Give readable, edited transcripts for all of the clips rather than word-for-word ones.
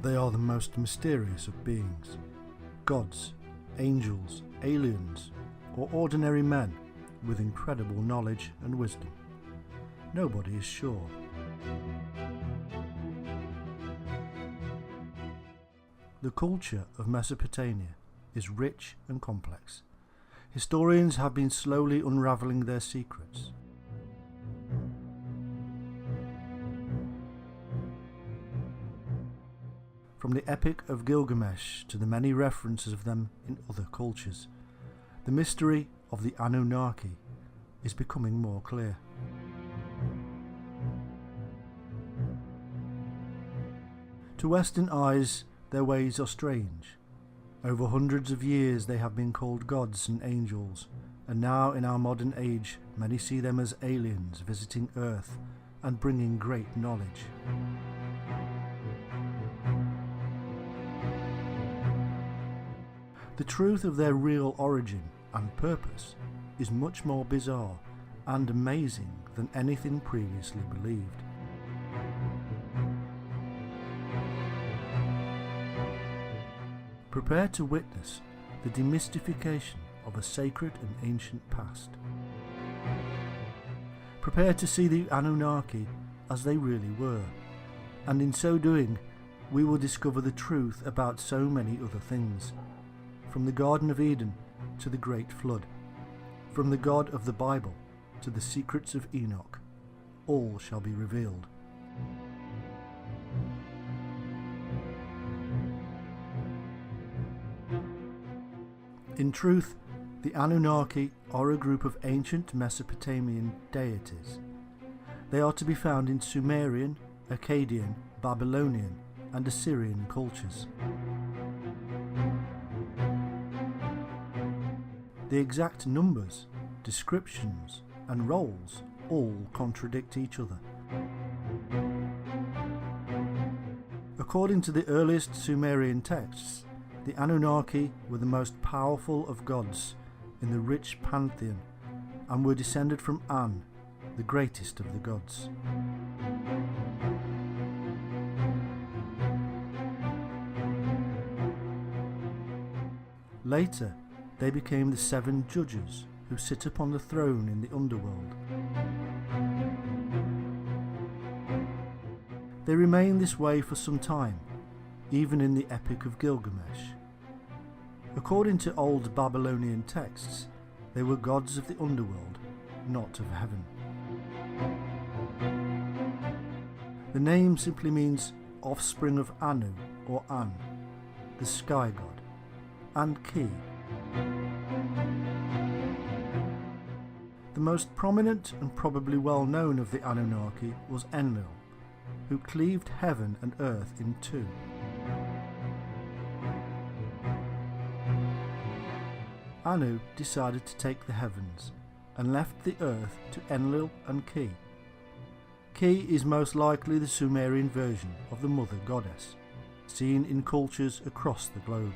They are the most mysterious of beings. Gods, angels, aliens, or ordinary men with incredible knowledge and wisdom. Nobody is sure. The culture of Mesopotamia is rich and complex. Historians have been slowly unravelling their secrets. From the Epic of Gilgamesh to the many references of them in other cultures, the mystery of the Anunnaki is becoming more clear. To Western eyes, their ways are strange. Over hundreds of years they have been called gods and angels, and now in our modern age many see them as aliens visiting Earth and bringing great knowledge. The truth of their real origin and purpose is much more bizarre and amazing than anything previously believed. Prepare to witness the demystification of a sacred and ancient past. Prepare to see the Anunnaki as they really were, and in so doing we will discover the truth about so many other things. From the Garden of Eden to the Great Flood, from the God of the Bible to the secrets of Enoch, all shall be revealed. In truth, the Anunnaki are a group of ancient Mesopotamian deities. They are to be found in Sumerian, Akkadian, Babylonian and Assyrian cultures. The exact numbers, descriptions and roles all contradict each other. According to the earliest Sumerian texts, the Anunnaki were the most powerful of gods in the rich pantheon and were descended from An, the greatest of the gods. Later, they became the 7 judges who sit upon the throne in the underworld. They remain this way for some time, even in the Epic of Gilgamesh. According to old Babylonian texts, they were gods of the underworld, not of heaven. The name simply means offspring of Anu or An, the sky god, and Ki. The most prominent and probably well known of the Anunnaki was Enlil, who cleaved heaven and earth in two. Anu decided to take the heavens and left the earth to Enlil and Ki. Ki is most likely the Sumerian version of the mother goddess, seen in cultures across the globe.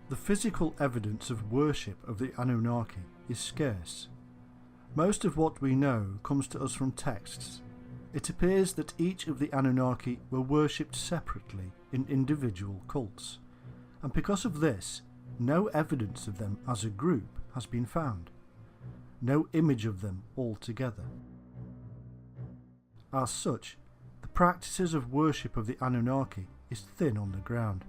The physical evidence of worship of the Anunnaki is scarce. Most of what we know comes to us from texts. It appears that each of the Anunnaki were worshipped separately in individual cults, and because of this, no evidence of them as a group has been found. No image of them all together. As such, the practices of worship of the Anunnaki is thin on the ground.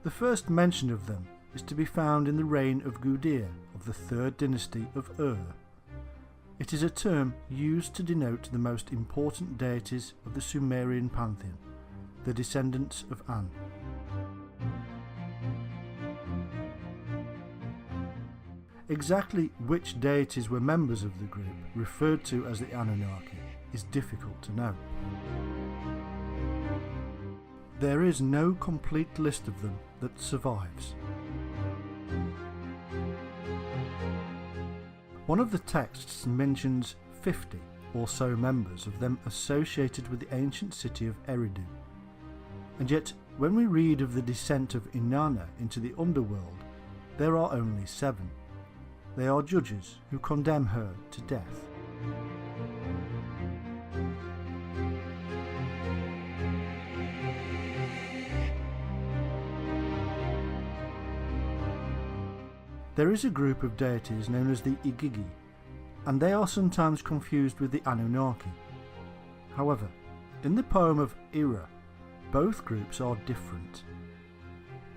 The first mention of them is to be found in the reign of Gudea of the 3rd dynasty of Ur. It is a term used to denote the most important deities of the Sumerian pantheon, the descendants of An. Exactly which deities were members of the group referred to as the Anunnaki is difficult to know. There is no complete list of them that survives. One of the texts mentions 50 or so members of them associated with the ancient city of Eridu, and yet when we read of the descent of Inanna into the underworld, there are only 7. They are judges who condemn her to death. There is a group of deities known as the Igigi, and they are sometimes confused with the Anunnaki. However, in the poem of Ira, both groups are different.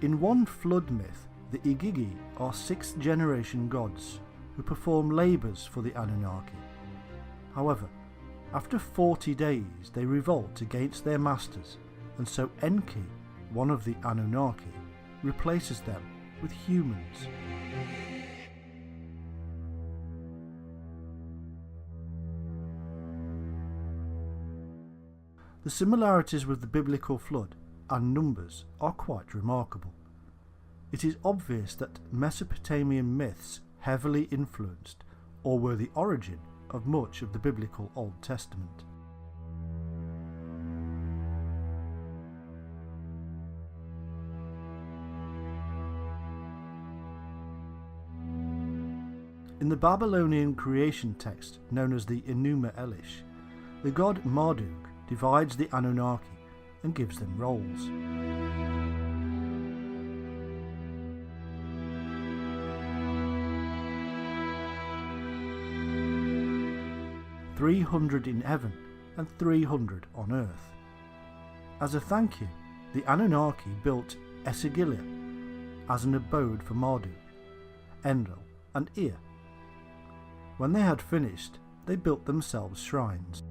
In one flood myth, the Igigi are 6th generation gods who perform labours for the Anunnaki. However, after 40 days they revolt against their masters, and so Enki, one of the Anunnaki, replaces them with humans. The similarities with the biblical flood and numbers are quite remarkable. It is obvious that Mesopotamian myths heavily influenced or were the origin of much of the biblical Old Testament. In the Babylonian creation text known as the Enuma Elish, the god Marduk divides the Anunnaki and gives them roles. "300 in heaven and 300 on earth." As a thank you, the Anunnaki built Esagila as an abode for Marduk, Enlil and Ea. When they had finished, they built themselves shrines.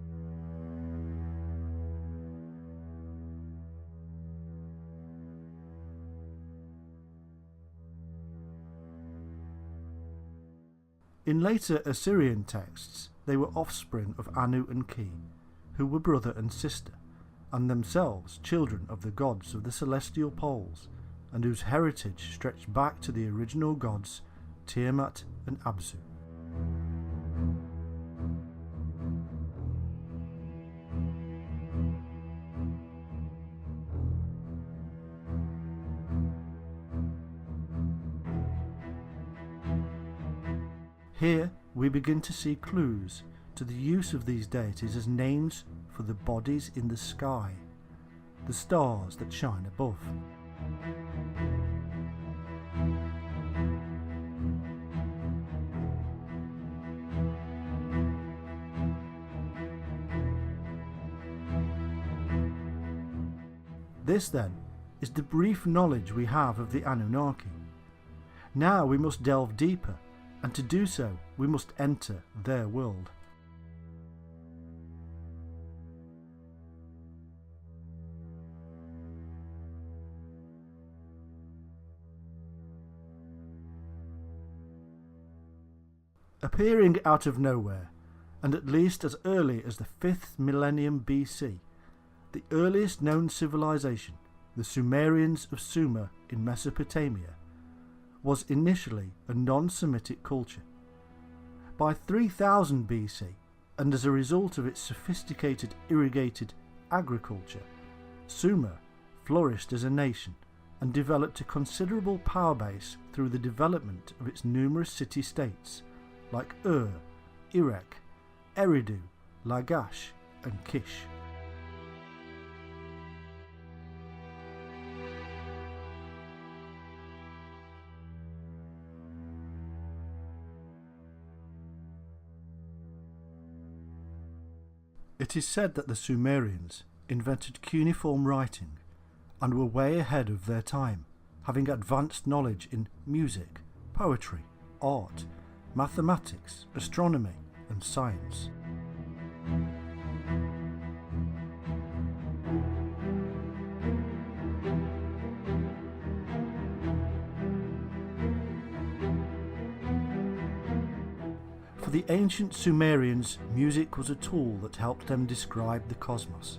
In later Assyrian texts, they were offspring of Anu and Ki, who were brother and sister, and themselves children of the gods of the celestial poles, and whose heritage stretched back to the original gods Tiamat and Abzu. Here we begin to see clues to the use of these deities as names for the bodies in the sky, the stars that shine above. This then is the brief knowledge we have of the Anunnaki. Now we must delve deeper, and to do so we must enter their world. Appearing out of nowhere, and at least as early as the 5th millennium BC, the earliest known civilization, the Sumerians of Sumer in Mesopotamia, was initially a non-Semitic culture. By 3000 BC, and as a result of its sophisticated irrigated agriculture, Sumer flourished as a nation and developed a considerable power base through the development of its numerous city-states like Ur, Erech, Eridu, Lagash and Kish. It is said that the Sumerians invented cuneiform writing and were way ahead of their time, having advanced knowledge in music, poetry, art, mathematics, astronomy and science. For the ancient Sumerians, music was a tool that helped them describe the cosmos.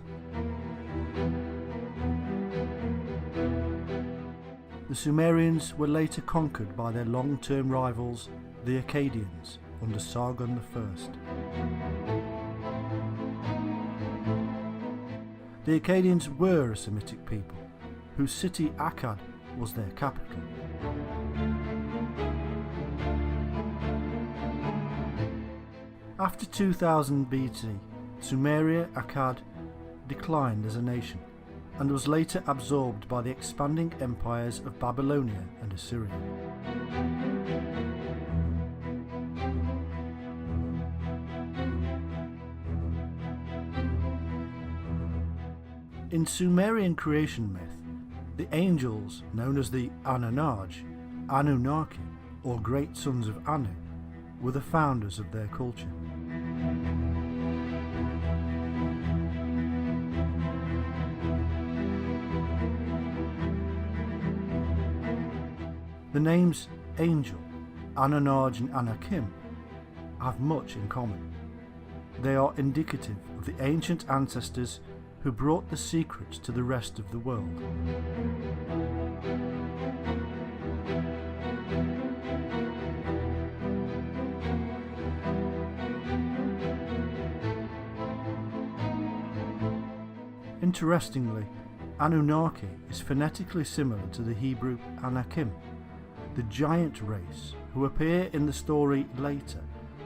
The Sumerians were later conquered by their long-term rivals, the Akkadians, under Sargon I. The Akkadians were a Semitic people, whose city Akkad was their capital. After 2000 BC, Sumeria Akkad declined as a nation and was later absorbed by the expanding empires of Babylonia and Assyria. In Sumerian creation myth, the angels, known as the Anunnaki, or Great Sons of Anu, were the founders of their culture. The names Angel, Anunnaki and Anakim have much in common. They are indicative of the ancient ancestors who brought the secrets to the rest of the world. Interestingly, Anunnaki is phonetically similar to the Hebrew Anakim, the giant race who appear in the story later,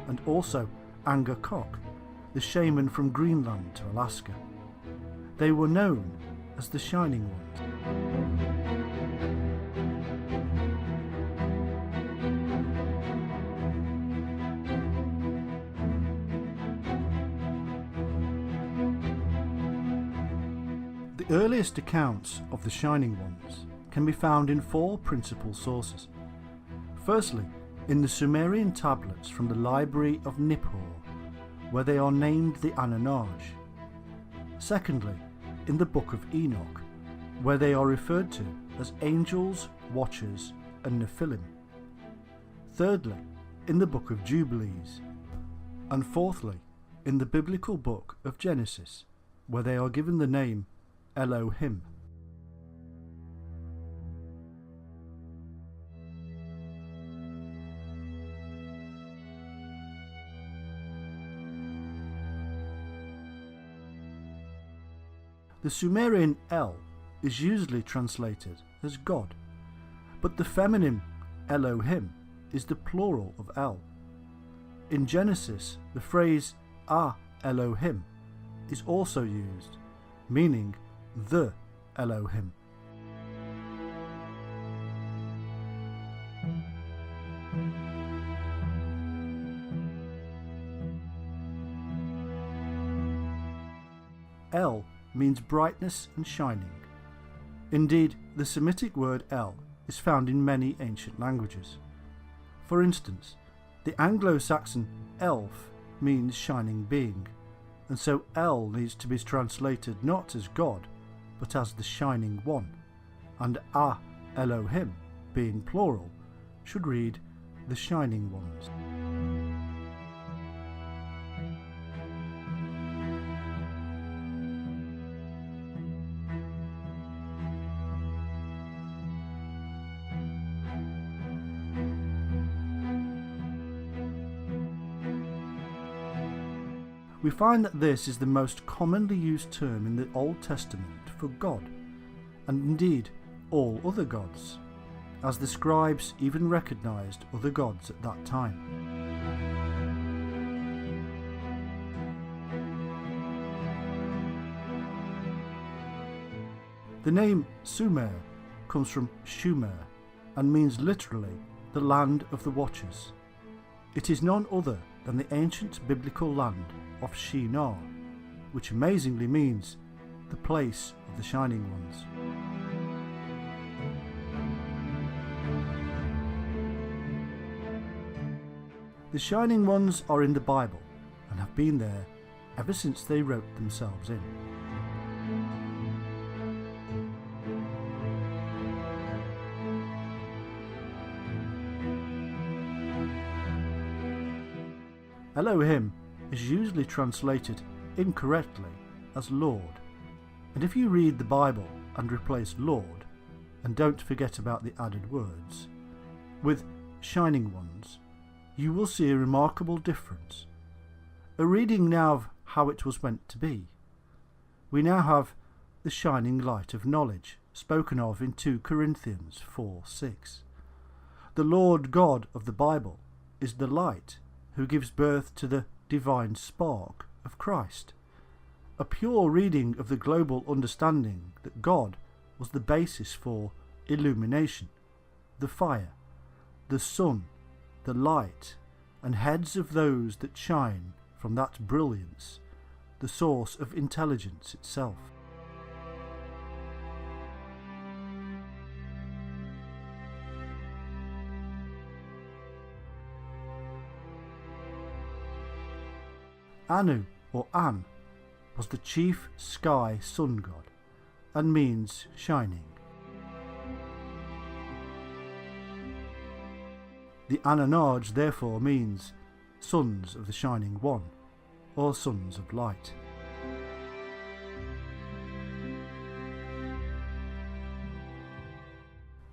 and also Angakok, the shaman from Greenland to Alaska. They were known as the Shining Ones. The earliest accounts of the Shining Ones can be found in four principal sources. Firstly, in the Sumerian tablets from the Library of Nippur, where they are named the Anunnaki. Secondly, in the Book of Enoch, where they are referred to as angels, watchers, and Nephilim. Thirdly, in the Book of Jubilees. And fourthly, in the biblical book of Genesis, where they are given the name Elohim. The Sumerian El is usually translated as God, but the feminine Elohim is the plural of El. In Genesis, the phrase Elohim is also used, meaning the Elohim. El means brightness and shining. Indeed, the Semitic word El is found in many ancient languages. For instance, the Anglo-Saxon elf means shining being, and so El needs to be translated not as God, but as the Shining One, and Elohim, being plural, should read the Shining Ones. We find that this is the most commonly used term in the Old Testament for God, and indeed all other gods, as the scribes even recognised other gods at that time. The name Sumer comes from Shumer and means literally the land of the watchers. It is none other than the ancient biblical land of Shinar, which amazingly means the place of the Shining Ones. The Shining Ones are in the Bible and have been there ever since they wrote themselves in. Elohim is usually translated incorrectly as Lord, and if you read the Bible and replace Lord, and don't forget about the added words, with Shining Ones, you will see a remarkable difference. A reading now of how it was meant to be. We now have the shining light of knowledge spoken of in 2 Corinthians 4:6. The Lord God of the Bible is the light who gives birth to the divine spark of Christ. A pure reading of the global understanding that God was the basis for illumination, the fire, the sun, the light, and heads of those that shine from that brilliance, the source of intelligence itself. Anu, or An, was the chief sky sun god, and means shining. The Anunnaki therefore means sons of the Shining One, or sons of light.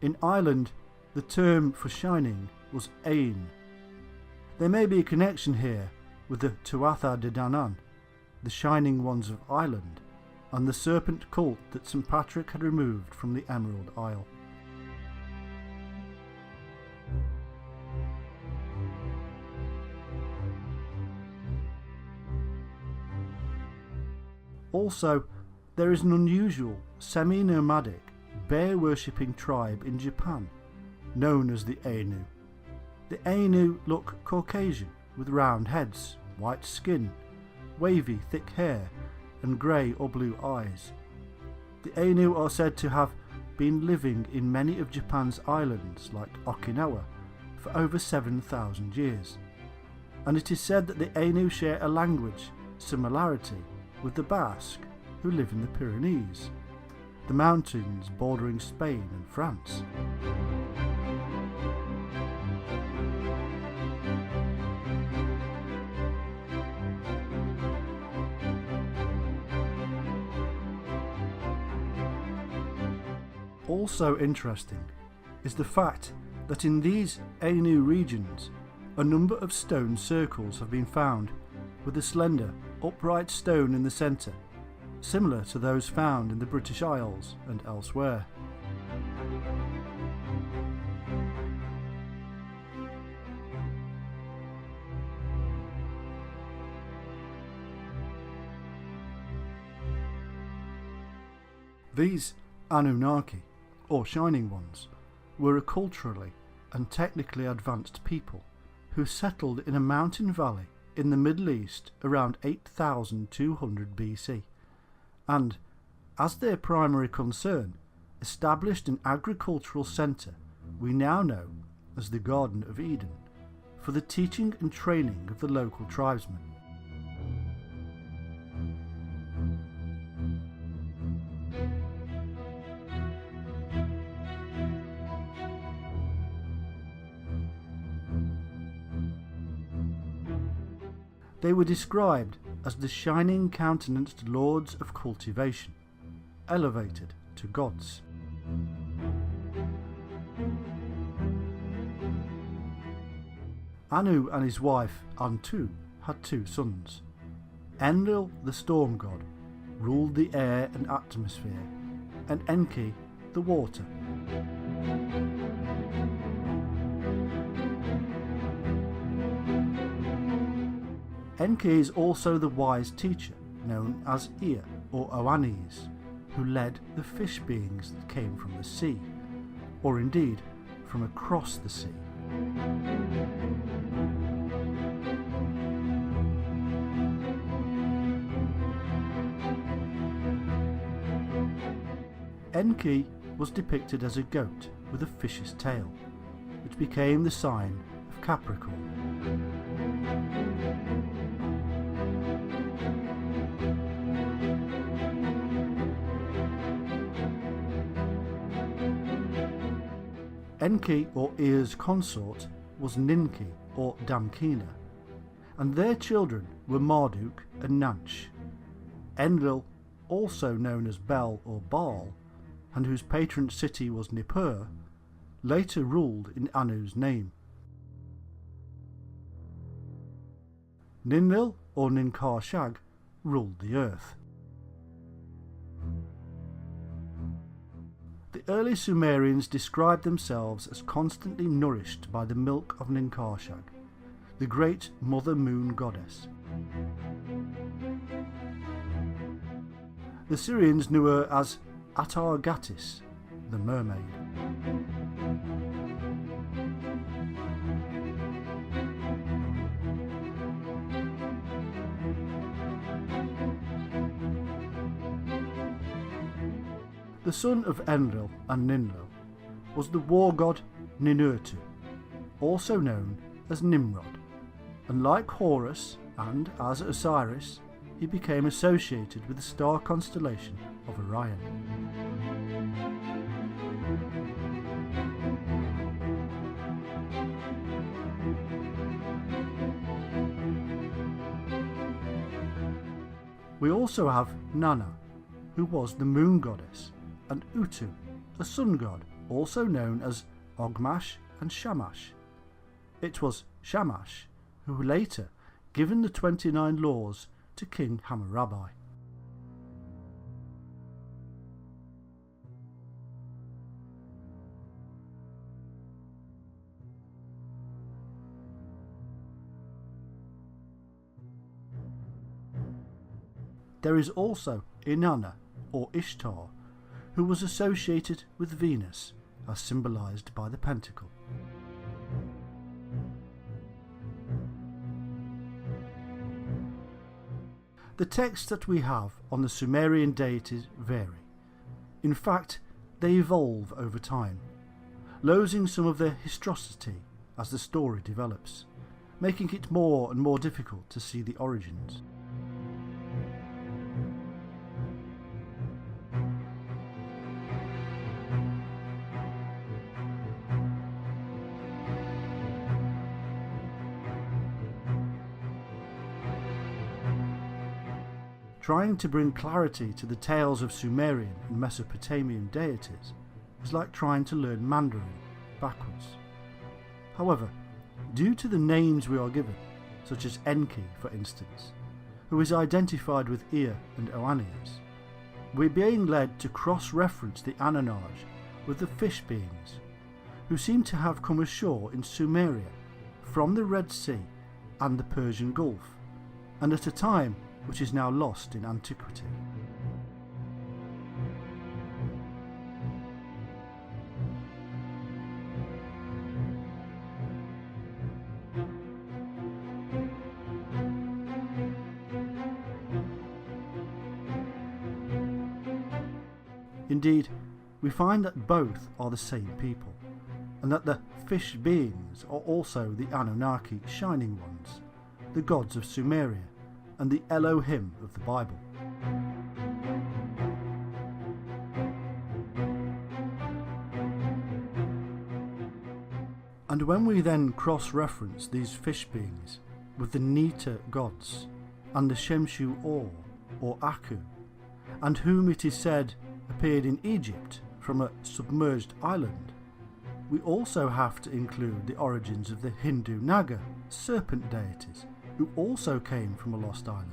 In Ireland, the term for shining was Ain. There may be a connection here with the Tuatha De Danann, the Shining Ones of Ireland, and the serpent cult that St. Patrick had removed from the Emerald Isle. Also, there is an unusual, semi-nomadic, bear-worshipping tribe in Japan, known as the Ainu. The Ainu look Caucasian, with round heads, white skin, wavy thick hair, and grey or blue eyes. The Ainu are said to have been living in many of Japan's islands, like Okinawa, for over 7,000 years, and it is said that the Ainu share a language similarity with the Basque, who live in the Pyrenees, the mountains bordering Spain and France. Also interesting is the fact that in these Ainu regions a number of stone circles have been found with a slender, upright stone in the centre, similar to those found in the British Isles and elsewhere. These Anunnaki, or Shining Ones, were a culturally and technically advanced people who settled in a mountain valley in the Middle East around 8200 BC, and, as their primary concern, established an agricultural centre we now know as the Garden of Eden, for the teaching and training of the local tribesmen. They were described as the shining countenanced lords of cultivation, elevated to gods. Anu and his wife Antu had 2 sons. Enlil, the storm god, ruled the air and atmosphere, and Enki, the water. Enki is also the wise teacher known as Ea or Oannes, who led the fish beings that came from the sea, or indeed from across the sea. Enki was depicted as a goat with a fish's tail, which became the sign of Capricorn. Enki or Ea's consort was Ninki or Damkina, and their children were Marduk and Nanch. Enlil, also known as Bel or Baal, and whose patron city was Nippur, later ruled in Anu's name. Ninlil or Ninkar-Shag ruled the earth. The early Sumerians described themselves as constantly nourished by the milk of Ninkarshag, the great Mother Moon goddess. The Syrians knew her as Atargatis, the mermaid. The son of Enlil and Ninlil was the war god Ninurtu, also known as Nimrod, and like Horus and as Osiris, he became associated with the star constellation of Orion. We also have Nana, who was the moon goddess, and Utu, a sun god, also known as Ogmash and Shamash. It was Shamash who later given the 29 laws to King Hammurabi. There is also Inanna, or Ishtar, who was associated with Venus, as symbolised by the pentacle. The texts that we have on the Sumerian deities vary. In fact, they evolve over time, losing some of their historicity as the story develops, making it more and more difficult to see the origins. Trying to bring clarity to the tales of Sumerian and Mesopotamian deities is like trying to learn Mandarin backwards. However, due to the names we are given, such as Enki for instance, who is identified with Ea and Oannes, we're being led to cross-reference the Anunnaki with the fish beings, who seem to have come ashore in Sumeria from the Red Sea and the Persian Gulf, and at a time which is now lost in antiquity. Indeed, we find that both are the same people, and that the fish beings are also the Anunnaki Shining Ones, the gods of Sumeria, and the Elohim of the Bible. And when we then cross-reference these fish beings with the Nita gods and the Shemshu or Aku, and whom it is said appeared in Egypt from a submerged island, we also have to include the origins of the Hindu Naga serpent deities, who also came from a lost island.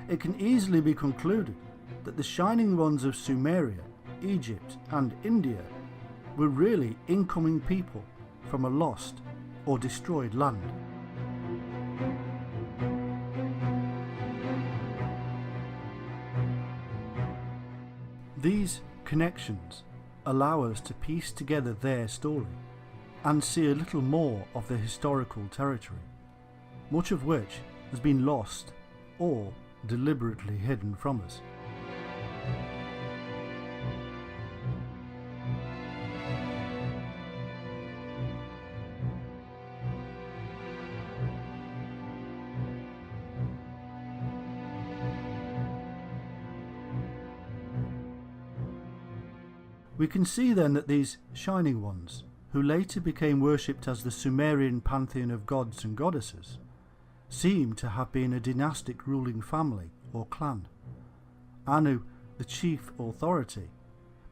It can easily be concluded that the Shining Ones of Sumeria, Egypt and India were really incoming people from a lost or destroyed land. These connections allow us to piece together their story and see a little more of their historical territory, much of which has been lost or deliberately hidden from us. We can see then that these Shining Ones, who later became worshipped as the Sumerian pantheon of gods and goddesses, seem to have been a dynastic ruling family or clan, Anu, the chief authority,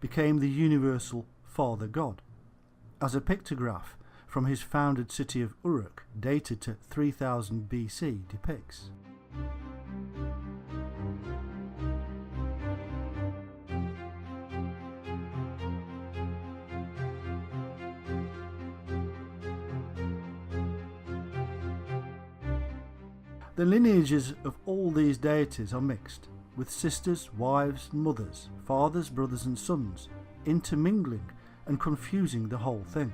became the universal Father God, as a pictograph from his founded city of Uruk, dated to 3000 BC, depicts. The lineages of all these deities are mixed, with sisters, wives, mothers, fathers, brothers and sons, intermingling and confusing the whole thing.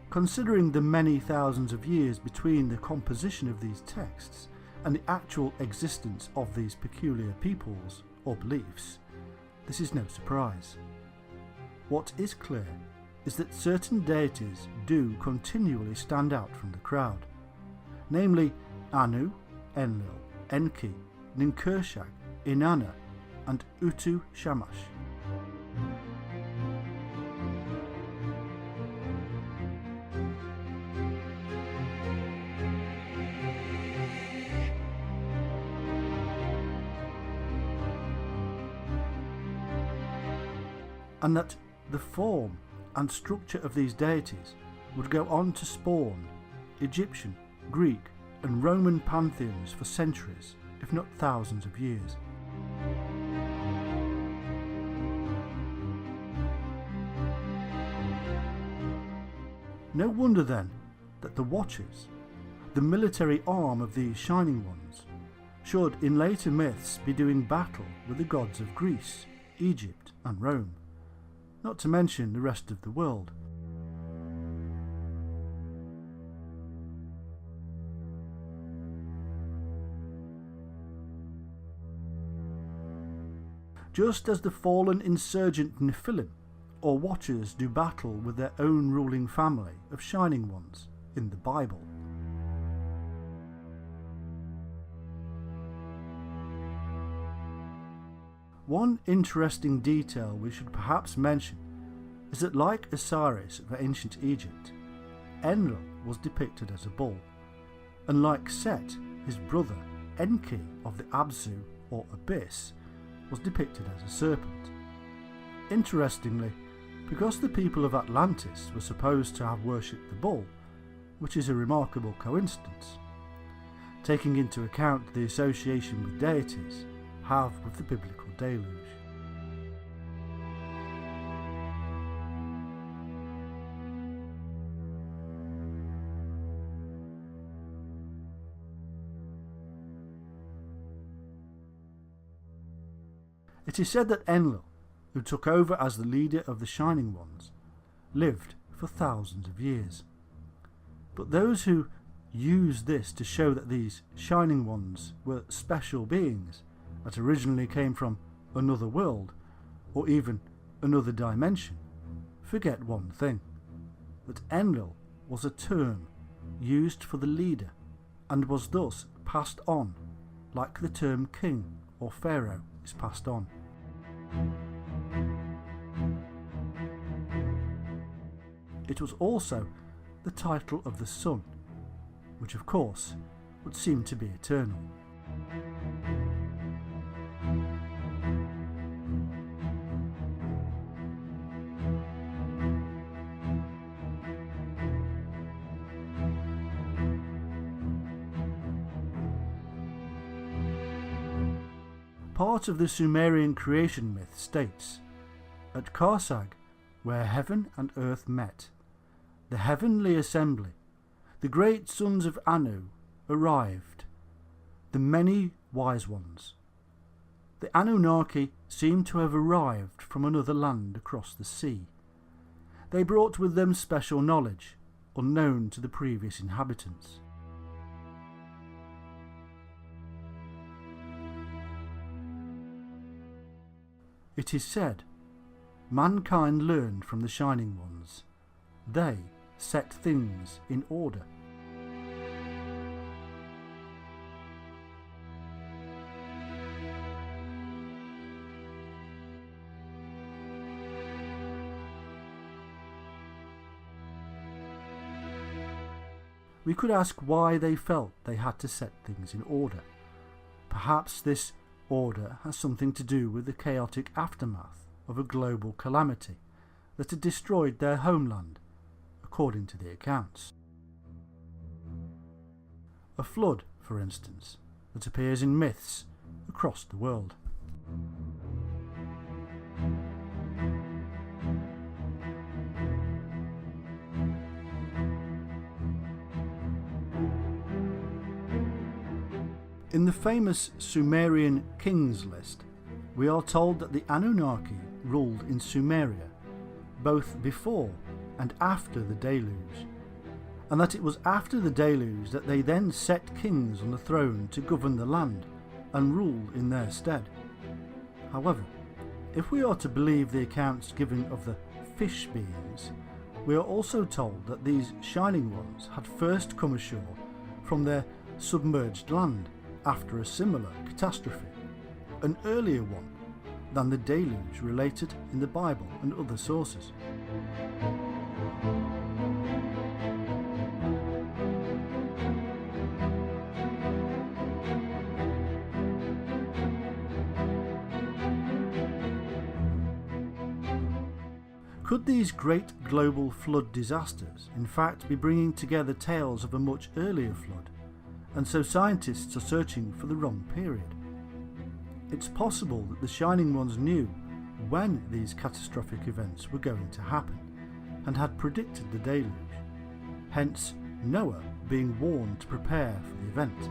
Considering the many thousands of years between the composition of these texts and the actual existence of these peculiar peoples or beliefs, this is no surprise. What is clear is that certain deities do continually stand out from the crowd, namely Anu, Enlil, Enki, Ninkershag, Inanna and Utu Shamash. And that the form and structure of these deities would go on to spawn Egyptian, Greek and Roman pantheons for centuries, if not thousands of years. No wonder then that the Watchers, the military arm of these Shining Ones, should in later myths be doing battle with the gods of Greece, Egypt and Rome, not to mention the rest of the world. Just as the fallen insurgent Nephilim or Watchers do battle with their own ruling family of Shining Ones in the Bible. One interesting detail we should perhaps mention is that, like Osiris of ancient Egypt, Enlil was depicted as a bull, and like Set, his brother, Enki of the Absu or Abyss, was depicted as a serpent. Interestingly, because the people of Atlantis were supposed to have worshipped the bull, which is a remarkable coincidence, taking into account the association with deities have with the biblical deluge. It is said that Enlil, who took over as the leader of the Shining Ones, lived for thousands of years. But those who use this to show that these Shining Ones were special beings that originally came from another world or even another dimension forget one thing, that Enlil was a term used for the leader and was thus passed on like the term king or pharaoh is passed on. It was also the title of the sun, which of course would seem to be eternal. Part of the Sumerian creation myth states, at Karsag, where heaven and earth met, the heavenly assembly, the great sons of Anu, arrived, the many wise ones. The Anunnaki seem to have arrived from another land across the sea. They brought with them special knowledge, unknown to the previous inhabitants. It is said, mankind learned from the Shining Ones. They set things in order. we could ask why they felt they had to set things in order. Perhaps this order has something to do with the chaotic aftermath of a global calamity that had destroyed their homeland, according to the accounts. A flood, for instance, that appears in myths across the world. In the famous Sumerian kings list, we are told that the Anunnaki ruled in Sumeria, both before and after the deluge, and that it was after the deluge that they then set kings on the throne to govern the land and rule in their stead. However, if we are to believe the accounts given of the fish beings, we are also told that these shining ones had first come ashore from their submerged land after a similar catastrophe, an earlier one than the deluge related in the Bible and other sources. Could these great global flood disasters in fact be bringing together tales of a much earlier flood, and so scientists are searching for the wrong period? It's possible that the Shining Ones knew when these catastrophic events were going to happen and had predicted the deluge, hence Noah being warned to prepare for the event.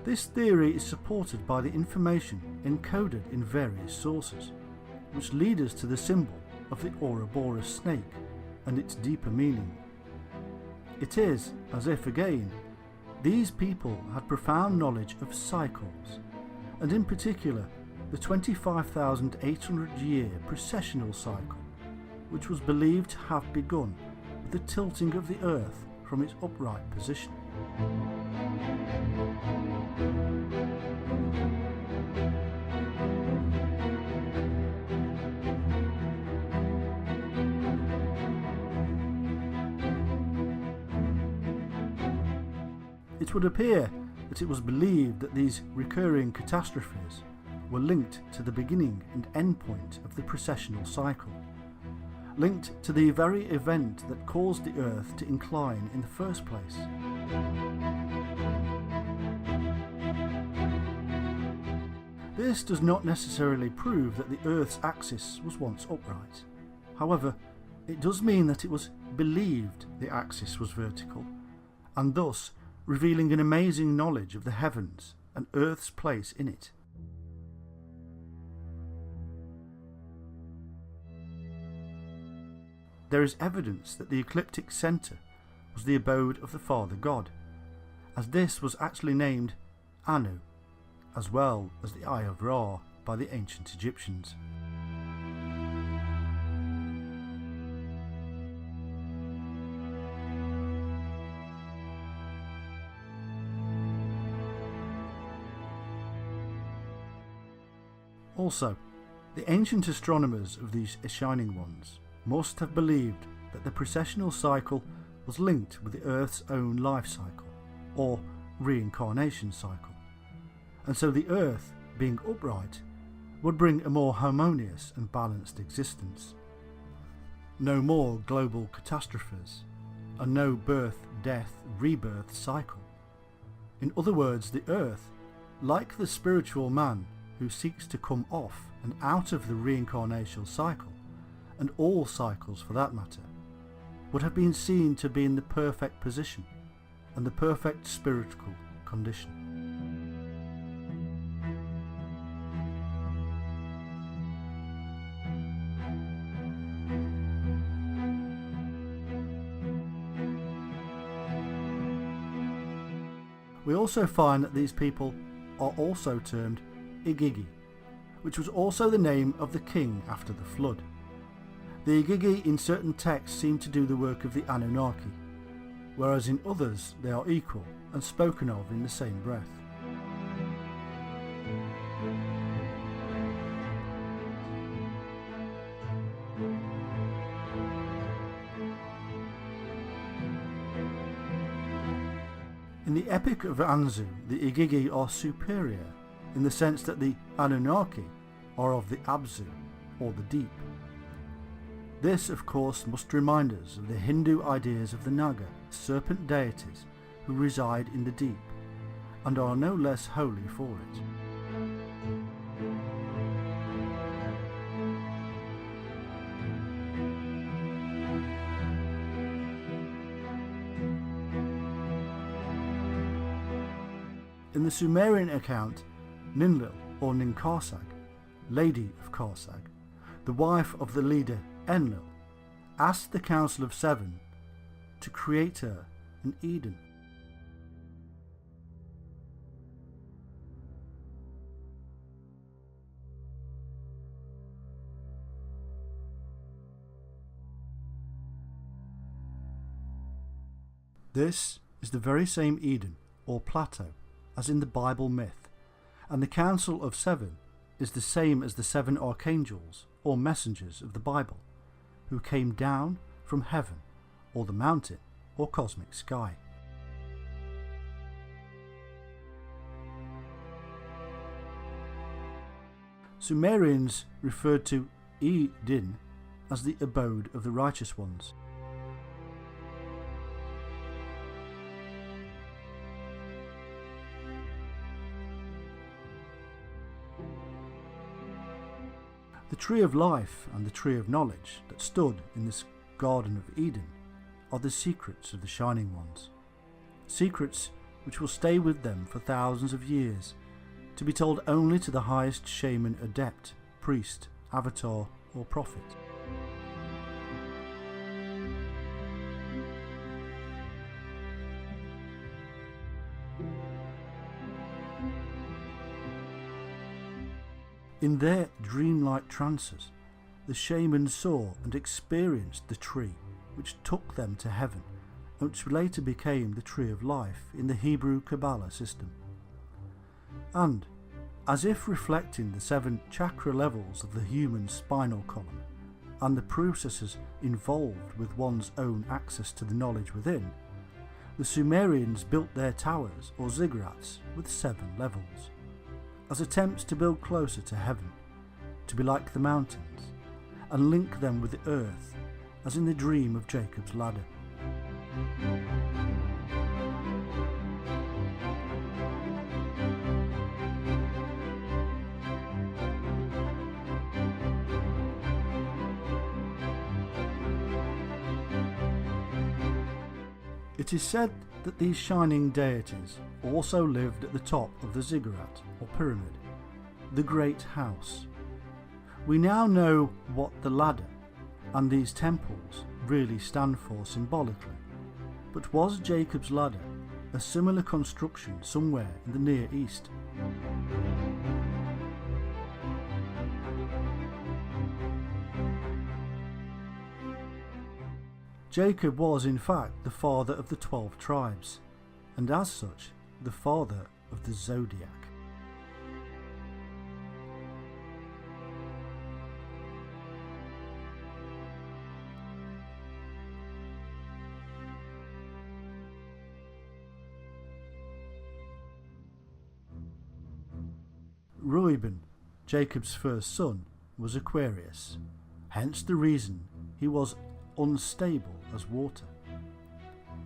This theory is supported by the information encoded in various sources, which lead us to the symbol of the Ouroboros snake and its deeper meaning. It is as if, again, these people had profound knowledge of cycles, and in particular the 25,800-year precessional cycle, which was believed to have begun with the tilting of the Earth from its upright position. It would appear that it was believed that these recurring catastrophes were linked to the beginning and end point of the precessional cycle, linked to the very event that caused the Earth to incline in the first place. This does not necessarily prove that the Earth's axis was once upright. However, it does mean that it was believed the axis was vertical, and thus revealing an amazing knowledge of the heavens and Earth's place in it. There is evidence that the ecliptic centre was the abode of the Father God, as this was actually named Anu, as well as the Eye of Ra by the ancient Egyptians. Also, the ancient astronomers of these Shining Ones must have believed that the precessional cycle was linked with the Earth's own life cycle, or reincarnation cycle, and so the Earth, being upright, would bring a more harmonious and balanced existence. No more global catastrophes, and no birth, death, rebirth cycle. In other words, the Earth, like the spiritual man who seeks to come off and out of the reincarnational cycle, and all cycles for that matter, would have been seen to be in the perfect position and the perfect spiritual condition. We also find that these people are also termed Igigi, which was also the name of the king after the flood. The Igigi in certain texts seem to do the work of the Anunnaki, whereas in others they are equal and spoken of in the same breath. In the Epic of Anzu, the Igigi are superior in the sense that the Anunnaki are of the Abzu, or the deep. This, of course, must remind us of the Hindu ideas of the Naga, serpent deities who reside in the deep, and are no less holy for it. In the Sumerian account, Ninlil, or Ninkarsag, Lady of Karsag, the wife of the leader Enlil, asked the Council of Seven to create her an Eden. This is the very same Eden, or plateau, as in the Bible myth, and the Council of Seven is the same as the seven archangels, or messengers of the Bible, who came down from heaven, or the mountain, or cosmic sky. Sumerians referred to Eden as the abode of the righteous ones. The tree of life and the tree of knowledge that stood in this Garden of Eden are the secrets of the Shining Ones. Secrets which will stay with them for thousands of years, to be told only to the highest shaman, adept, priest, avatar or prophet. In their dreamlike trances, the shamans saw and experienced the tree which took them to heaven, and which later became the tree of life in the Hebrew Kabbalah system. And, as if reflecting the 7 chakra levels of the human spinal column, and the processes involved with one's own access to the knowledge within, the Sumerians built their towers or ziggurats with 7 levels, as attempts to build closer to heaven, to be like the mountains, and link them with the earth, as in the dream of Jacob's ladder. It is said that these shining deities also lived at the top of the ziggurat or pyramid, the great house. We now know what the ladder and these temples really stand for symbolically, but was Jacob's ladder a similar construction somewhere in the Near East? Jacob was in fact the father of the 12 tribes, and as such the father of the zodiac. Reuben, Jacob's first son, was Aquarius, hence the reason he was unstable as water.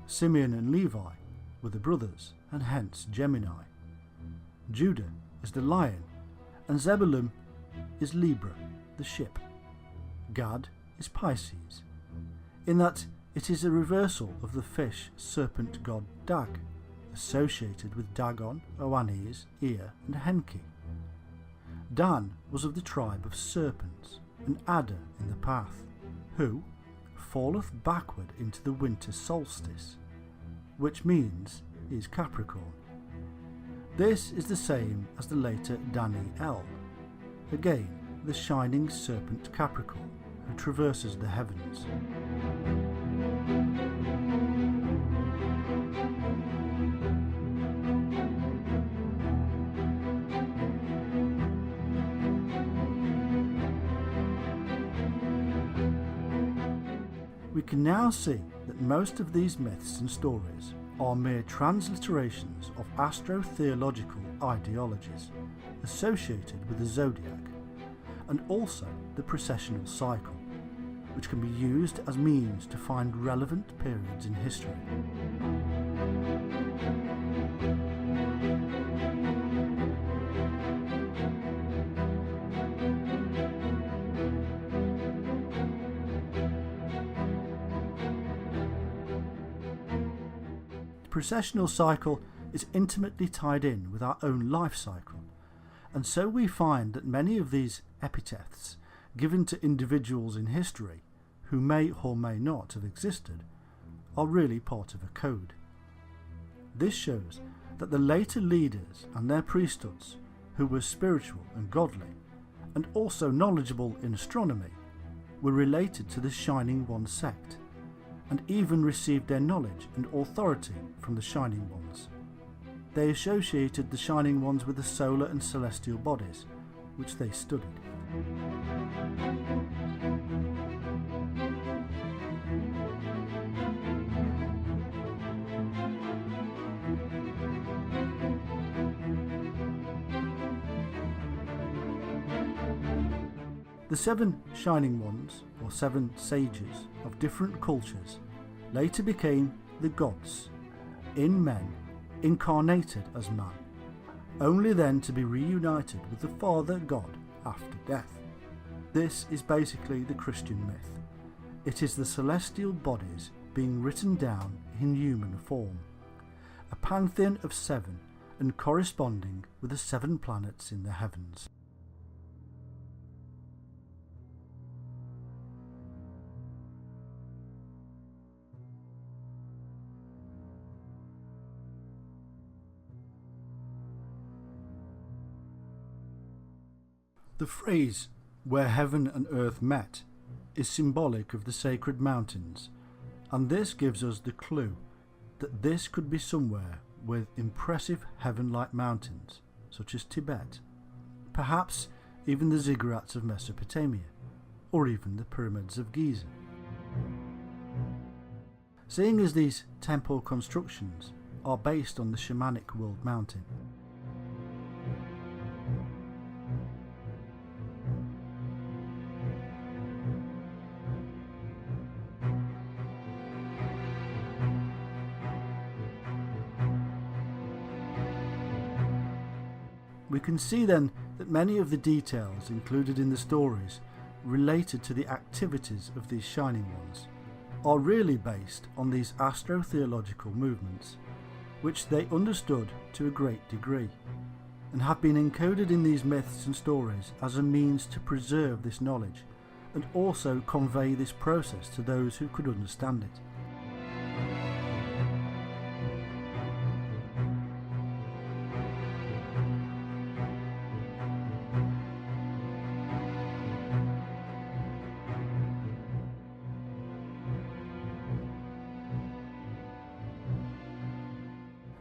Simeon and Levi were the brothers, and hence Gemini. Judah is the lion, and Zebulun is Libra, the ship. Gad is Pisces, in that it is a reversal of the fish serpent god Dag, associated with Dagon, Oannes, Ea and Henki. Dan was of the tribe of serpents, an adder in the path, who falleth backward into the winter solstice, which means is Capricorn. This is the same as the later Daniel, again the shining serpent Capricorn who traverses the heavens. We can now see that most of these myths and stories are mere transliterations of astro-theological ideologies associated with the zodiac, and also the precessional cycle, which can be used as means to find relevant periods in history. The precessional cycle is intimately tied in with our own life cycle, and so we find that many of these epithets given to individuals in history who may or may not have existed are really part of a code. This shows that the later leaders and their priesthoods, who were spiritual and godly, and also knowledgeable in astronomy, were related to the Shining One sect, and even received their knowledge and authority from the Shining Ones. They associated the Shining Ones with the solar and celestial bodies, which they studied. The 7 Shining Ones, or 7 sages of different cultures, later became the gods, in men, incarnated as man, only then to be reunited with the Father God after death. This is basically the Christian myth. It is the celestial bodies being written down in human form, a pantheon of 7 and corresponding with the 7 planets in the heavens. The phrase, "where heaven and earth met," is symbolic of the sacred mountains, and this gives us the clue that this could be somewhere with impressive heaven-like mountains, such as Tibet, perhaps even the ziggurats of Mesopotamia, or even the pyramids of Giza. Seeing as these temple constructions are based on the shamanic world mountain, we can see then that many of the details included in the stories related to the activities of these Shining Ones are really based on these astro-theological movements, which they understood to a great degree, and have been encoded in these myths and stories as a means to preserve this knowledge and also convey this process to those who could understand it.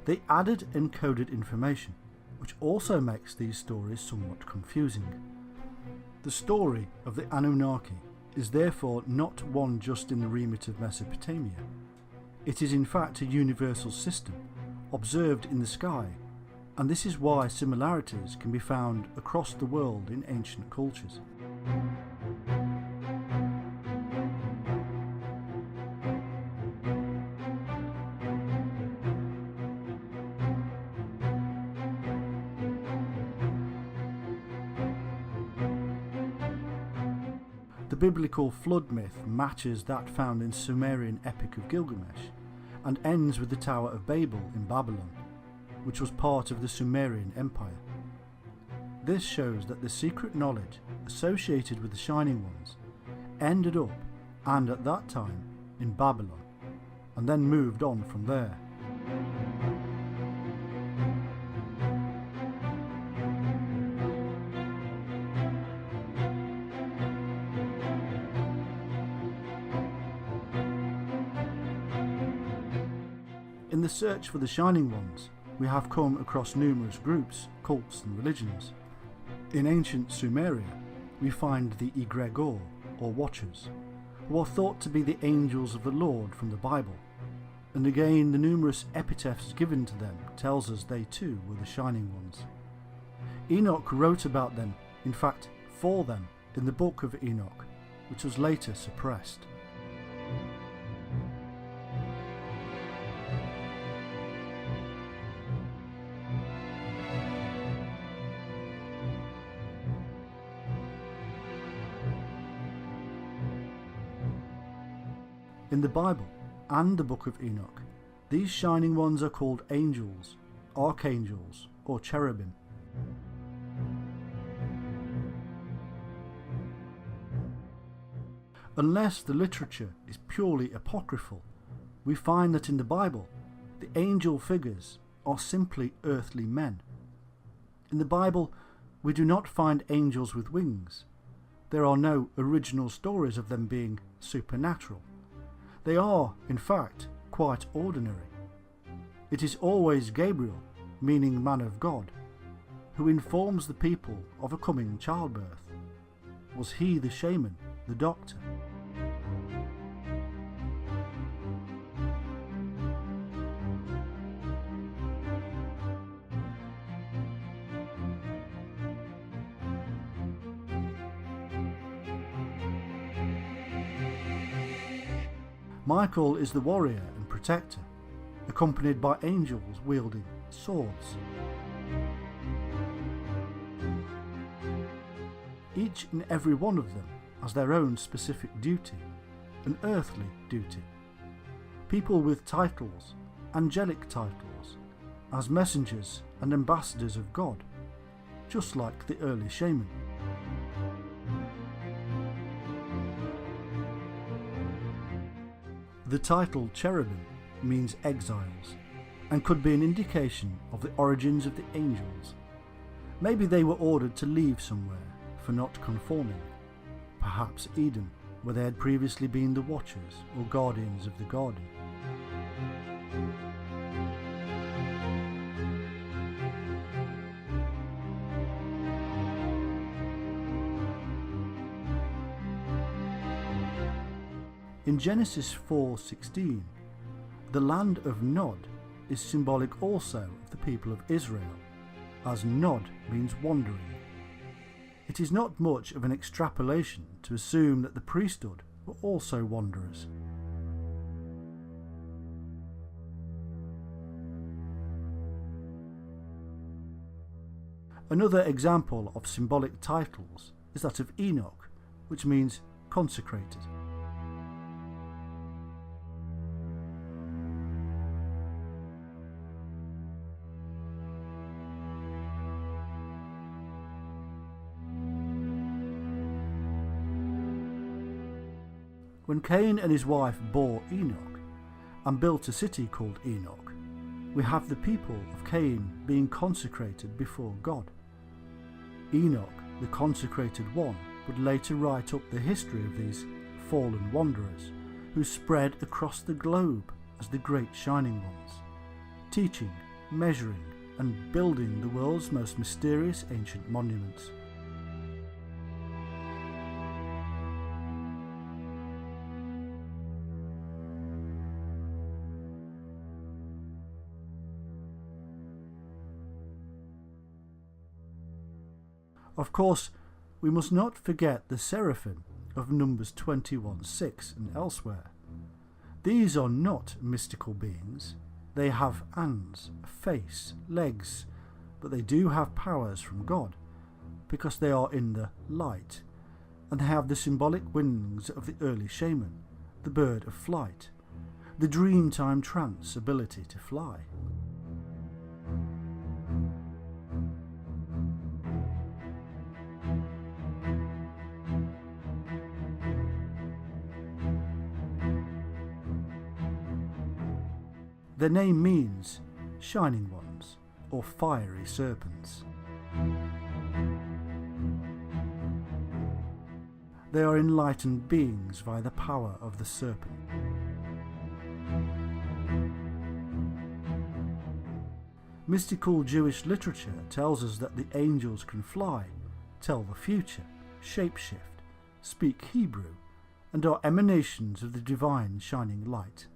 They added encoded information, which also makes these stories somewhat confusing. The story of the Anunnaki is therefore not one just in the remit of Mesopotamia. It is in fact a universal system, observed in the sky, and this is why similarities can be found across the world in ancient cultures. The biblical flood myth matches that found in Sumerian epic of Gilgamesh, and ends with the Tower of Babel in Babylon, which was part of the Sumerian Empire. This shows that the secret knowledge associated with the Shining Ones ended up, and at that time, in Babylon, and then moved on from there. In the search for the Shining Ones, we have come across numerous groups, cults and religions. In ancient Sumeria, we find the Egregor, or Watchers, who are thought to be the angels of the Lord from the Bible. and again the numerous epitaphs given to them tells us they too were the Shining Ones. Enoch wrote about them, in fact for them, in the Book of Enoch, which was later suppressed. In the Bible and the Book of Enoch, these Shining Ones are called angels, archangels, or cherubim. Unless the literature is purely apocryphal, we find that in the Bible, the angel figures are simply earthly men. In the Bible, we do not find angels with wings. There are no original stories of them being supernatural. They are, in fact, quite ordinary. It is always Gabriel, meaning man of God, who informs the people of a coming childbirth. Was he the shaman, the doctor? Michael is the warrior and protector, accompanied by angels wielding swords. Each and every one of them has their own specific duty, an earthly duty. People with titles, angelic titles, as messengers and ambassadors of God, just like the early shaman. The title cherubim means exiles, and could be an indication of the origins of the angels. Maybe they were ordered to leave somewhere for not conforming. Perhaps Eden, where they had previously been the watchers or guardians of the garden. In Genesis 4:16, the land of Nod is symbolic also of the people of Israel, as Nod means wandering. It is not much of an extrapolation to assume that the priesthood were also wanderers. Another example of symbolic titles is that of Enoch, which means consecrated. When Cain and his wife bore Enoch and built a city called Enoch, we have the people of Cain being consecrated before God. Enoch, the consecrated one, would later write up the history of these fallen wanderers who spread across the globe as the great Shining Ones, teaching, measuring and building the world's most mysterious ancient monuments. Of course, we must not forget the seraphim of Numbers 21:6 and elsewhere. These are not mystical beings. They have hands, a face, legs, but they do have powers from God, because they are in the light, and they have the symbolic wings of the early shaman, the bird of flight, the dreamtime trance ability to fly. Their name means Shining Ones, or fiery serpents. They are enlightened beings via the power of the serpent. Mystical Jewish literature tells us that the angels can fly, tell the future, shapeshift, speak Hebrew, and are emanations of the divine shining light.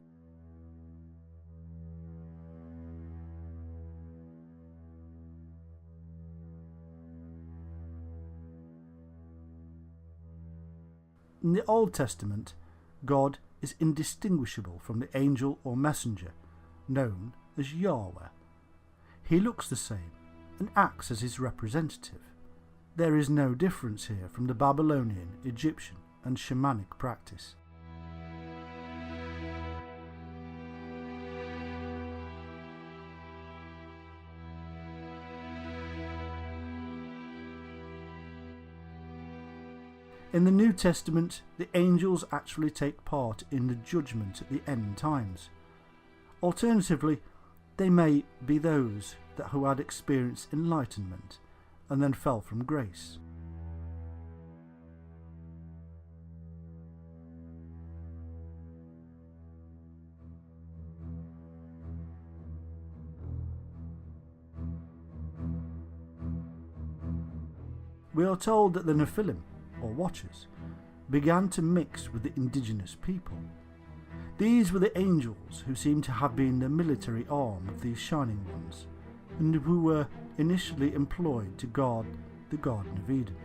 In the Old Testament, God is indistinguishable from the angel or messenger, known as Yahweh. He looks the same and acts as his representative. There is no difference here from the Babylonian, Egyptian and shamanic practice. In the New Testament, the angels actually take part in the judgment at the end times. Alternatively, they may be those who had experienced enlightenment and then fell from grace. We are told that the Nephilim, or Watchers, began to mix with the indigenous people. These were the angels who seem to have been the military arm of these Shining Ones, and who were initially employed to guard the Garden of Eden.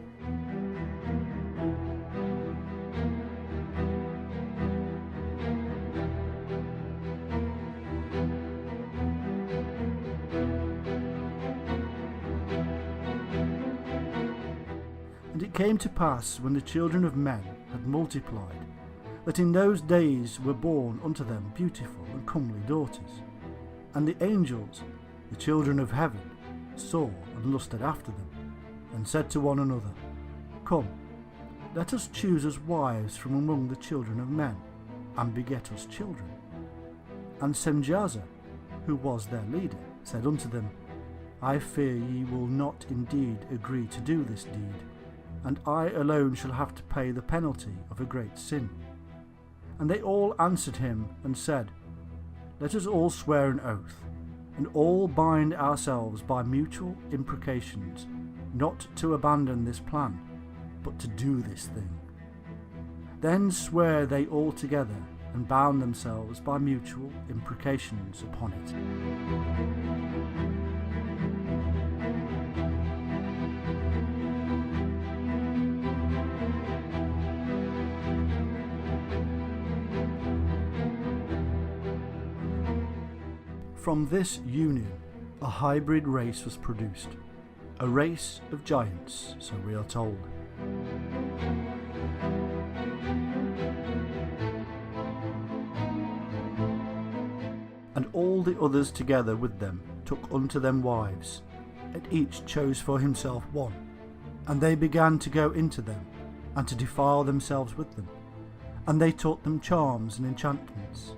And it came to pass, when the children of men had multiplied, that in those days were born unto them beautiful and comely daughters. And the angels, the children of heaven, saw and lusted after them, and said to one another, Come, let us choose us wives from among the children of men, and beget us children. And Semjaza, who was their leader, said unto them, I fear ye will not indeed agree to do this deed, and I alone shall have to pay the penalty of a great sin. And they all answered him and said, Let us all swear an oath, and all bind ourselves by mutual imprecations, not to abandon this plan, but to do this thing. Then swear they all together, and bound themselves by mutual imprecations upon it. From this union, a hybrid race was produced, a race of giants, so we are told. And all the others together with them took unto them wives, and each chose for himself one. And they began to go into them, and to defile themselves with them. And they taught them charms and enchantments,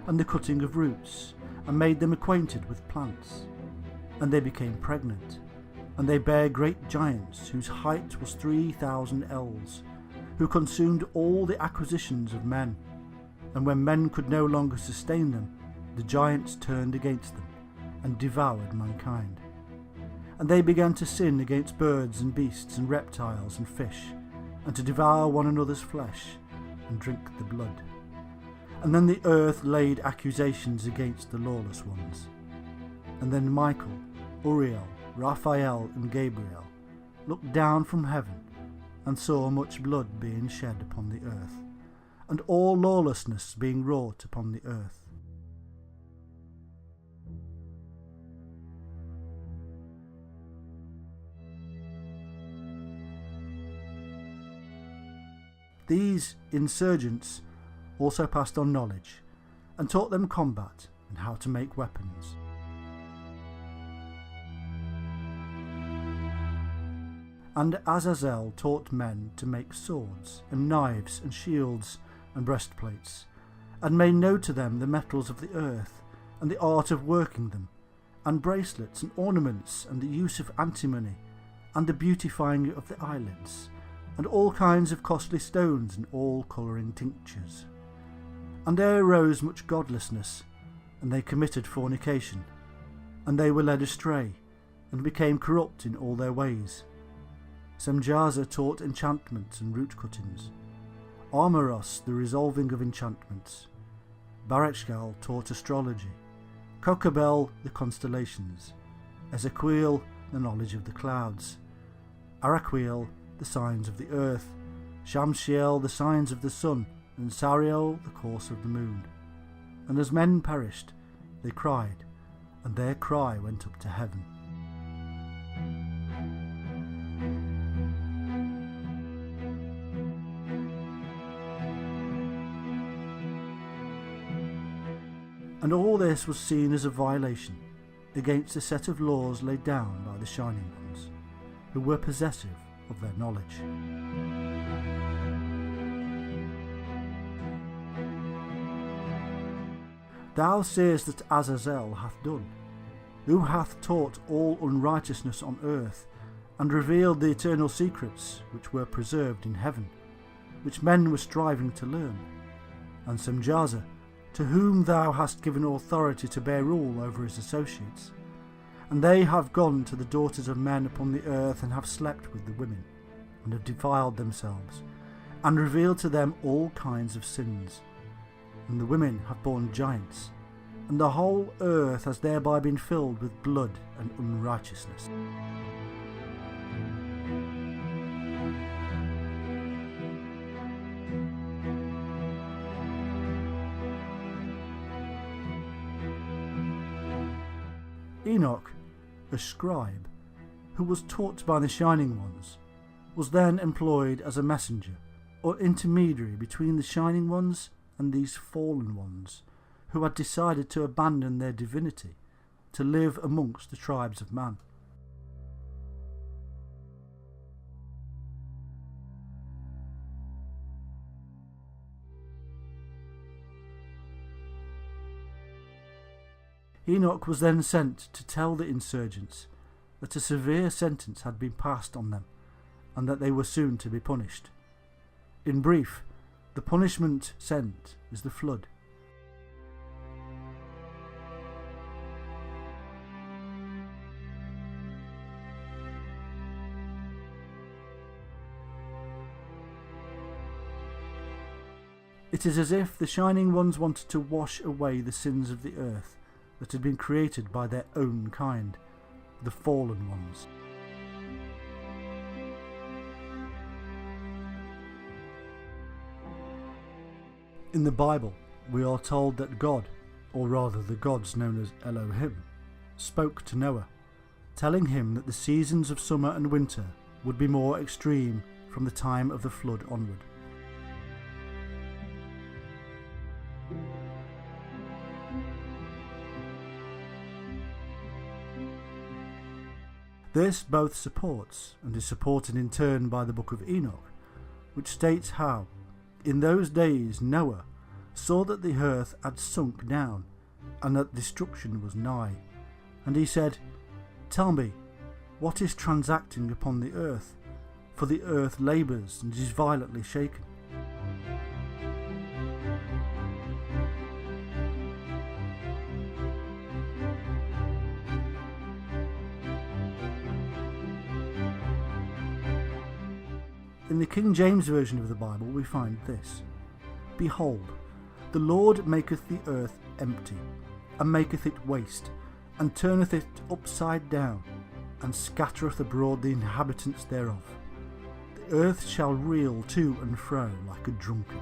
and the cutting of roots, and made them acquainted with plants. And they became pregnant, and they bare great giants, whose height was 3,000 ells, who consumed all the acquisitions of men. And when men could no longer sustain them, the giants turned against them, and devoured mankind. And they began to sin against birds and beasts and reptiles and fish, and to devour one another's flesh, and drink the blood. And then the earth laid accusations against the lawless ones. And then Michael, Uriel, Raphael, and Gabriel looked down from heaven, and saw much blood being shed upon the earth, and all lawlessness being wrought upon the earth. These insurgents also passed on knowledge, and taught them combat and how to make weapons. And Azazel taught men to make swords, and knives, and shields, and breastplates, and made known to them the metals of the earth, and the art of working them, and bracelets, and ornaments, and the use of antimony, and the beautifying of the eyelids, and all kinds of costly stones, and all colouring tinctures. And there arose much godlessness, and they committed fornication, and they were led astray, and became corrupt in all their ways. Semjaza taught enchantments and root cuttings, Armoros the resolving of enchantments, Barachgal taught astrology, Kokabel the constellations, Ezequiel the knowledge of the clouds, Araquiel the signs of the earth, Shamsiel the signs of the sun, and Sariel the course of the moon. And as men perished, they cried, and their cry went up to heaven. And all this was seen as a violation against a set of laws laid down by the Shining Ones, who were possessive of their knowledge. Thou seest that Azazel hath done, who hath taught all unrighteousness on earth, and revealed the eternal secrets which were preserved in heaven, which men were striving to learn, and Semjaza, to whom thou hast given authority to bear rule over his associates. And they have gone to the daughters of men upon the earth, and have slept with the women, and have defiled themselves, and revealed to them all kinds of sins. And the women have borne giants, and the whole earth has thereby been filled with blood and unrighteousness. Enoch, a scribe, who was taught by the Shining Ones, was then employed as a messenger or intermediary between the Shining Ones and these fallen ones, who had decided to abandon their divinity to live amongst the tribes of man. Enoch was then sent to tell the insurgents that a severe sentence had been passed on them, and that they were soon to be punished. In brief, the punishment sent is the flood. It is as if the Shining Ones wanted to wash away the sins of the earth that had been created by their own kind, the fallen ones. In the Bible, we are told that God, or rather the gods known as Elohim, spoke to Noah, telling him that the seasons of summer and winter would be more extreme from the time of the flood onward. This both supports and is supported in turn by the Book of Enoch, which states how, in those days Noah saw that the earth had sunk down, and that destruction was nigh. And he said, Tell me, what is transacting upon the earth? For the earth labours and is violently shaken. In the King James Version of the Bible we find this: Behold, the Lord maketh the earth empty, and maketh it waste, and turneth it upside down, and scattereth abroad the inhabitants thereof. The earth shall reel to and fro like a drunkard.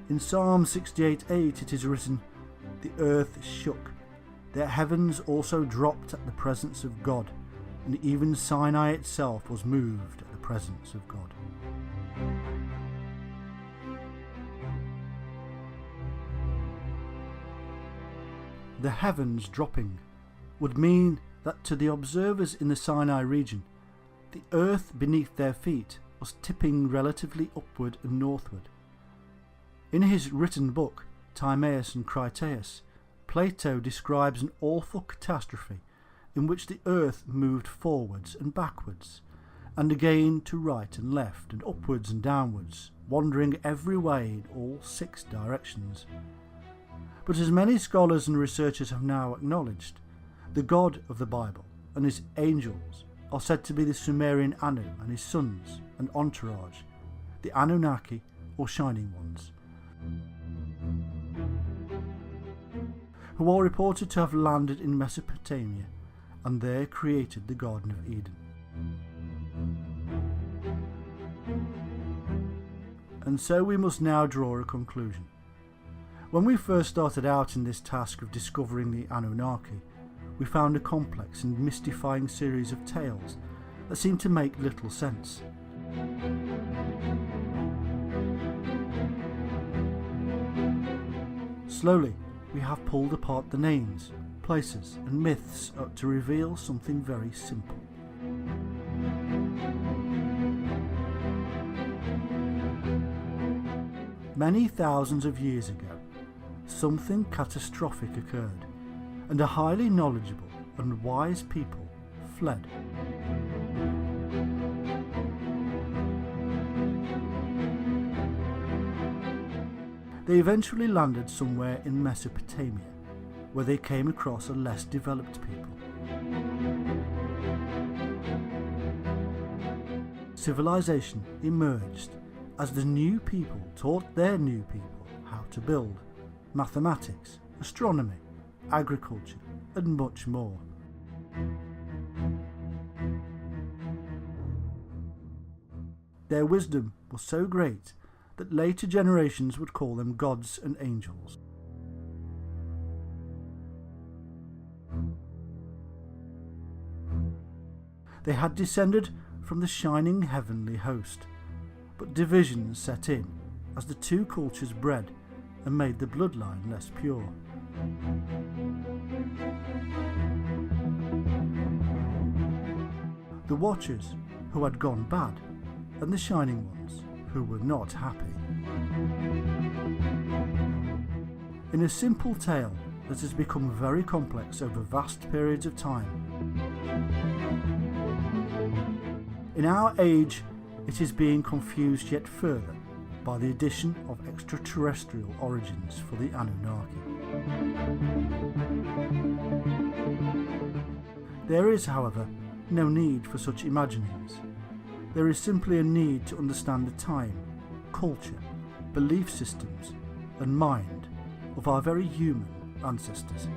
In Psalm 68:8 it is written, The earth shook, the heavens also dropped at the presence of God, and even Sinai itself was moved at the presence of God. The heavens dropping would mean that to the observers in the Sinai region, the earth beneath their feet was tipping relatively upward and northward. In his written book, Timaeus and Critias, Plato describes an awful catastrophe in which the earth moved forwards and backwards, and again to right and left, and upwards and downwards, wandering every way in all 6 directions. But as many scholars and researchers have now acknowledged, the God of the Bible and his angels are said to be the Sumerian Anu and his sons and entourage, the Anunnaki or Shining Ones. who are reported to have landed in Mesopotamia and there created the Garden of Eden. And so we must now draw a conclusion. When we first started out in this task of discovering the Anunnaki, we found a complex and mystifying series of tales that seemed to make little sense. Slowly, we have pulled apart the names, places and myths to reveal something very simple. Many thousands of years ago, something catastrophic occurred, and a highly knowledgeable and wise people fled. They eventually landed somewhere in Mesopotamia, where they came across a less developed people. Civilization emerged as the new people taught their new people how to build, mathematics, astronomy, agriculture, and much more. Their wisdom was so great that later generations would call them gods and angels. They had descended from the shining heavenly host, but divisions set in as the two cultures bred and made the bloodline less pure. The Watchers, who had gone bad, and the Shining Ones, who were not happy. In a simple tale that has become very complex over vast periods of time, in our age it is being confused yet further by the addition of extraterrestrial origins for the Anunnaki. There is, however, no need for such imaginings. There is simply a need to understand the time, culture, belief systems and mind of our very human ancestors.